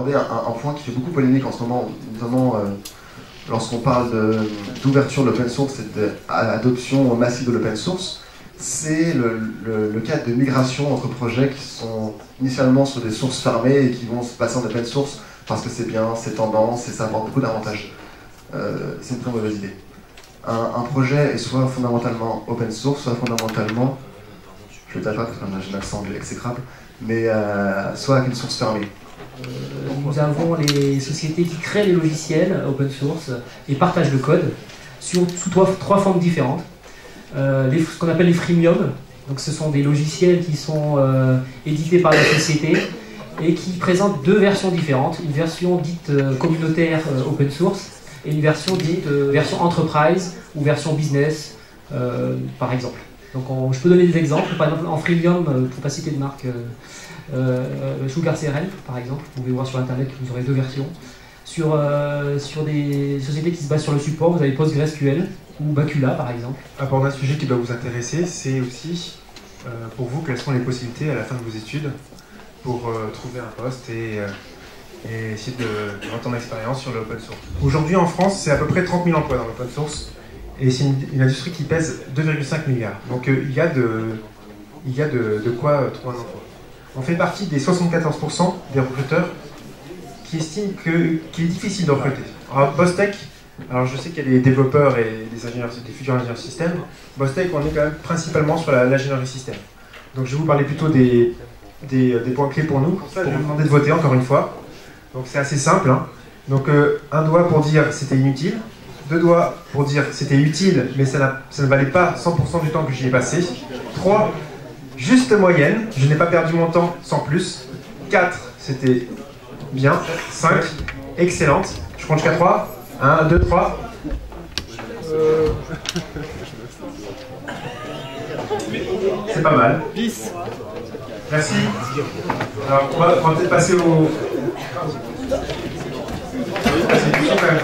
aborder un point qui fait beaucoup polémique en ce moment, notamment lorsqu'on parle d'ouverture de l'open source et d'adoption massive de l'open source. C'est le cas de migration entre projets qui sont initialement sur des sources fermées et qui vont se passer en open source parce que c'est bien, c'est tendance et ça apporte beaucoup d'avantages. C'est une très mauvaise idée. Un projet est soit fondamentalement open source, soit fondamentalement, je ne le dis pas parce que j'ai un accent anglais exécrable, mais soit avec une source fermée. Nous avons les sociétés qui créent les logiciels open source et partagent le code sous trois formes différentes. Ce qu'on appelle les freemium, donc ce sont des logiciels qui sont édités par la société et qui présentent deux versions différentes, une version dite communautaire open source et une version dite version enterprise ou version business, par exemple. Donc je peux donner des exemples. Par exemple, en freemium, pour ne pas citer de marque, SugarCRM, par exemple, vous pouvez voir sur internet que vous aurez deux versions. Sur des sociétés qui se basent sur le support, vous avez PostgreSQL ou Bacula, par exemple. Aborder un sujet qui doit vous intéresser, c'est aussi pour vous quelles sont les possibilités à la fin de vos études pour trouver un poste et essayer de rentrer en expérience sur l'open source. Aujourd'hui en France, c'est à peu près 30 000 emplois dans l'open source et c'est une industrie qui pèse 2,5 milliards. Donc il y a de quoi trouver un emploi. On fait partie des 74% des recruteurs qui estiment qu'il est difficile de recruter. Alors Bostech, alors je sais qu'il y a des développeurs et des futurs ingénieurs système. Bostech, on est quand même principalement sur l'ingénierie système. Donc je vais vous parler plutôt des points clés pour nous. Pour ça, je vais vous demander de voter encore une fois. Donc c'est assez simple. Hein. Donc un doigt pour dire c'était inutile. Deux doigts pour dire c'était utile, mais ça ne valait pas 100% du temps que j'y ai passé. 3, juste moyenne, je n'ai pas perdu mon temps sans plus. 4, c'était bien. 5, excellente. Je compte jusqu'à 3. 1, 2, 3. C'est pas mal. Merci. Alors, on va peut-être passer au... C'est quand même.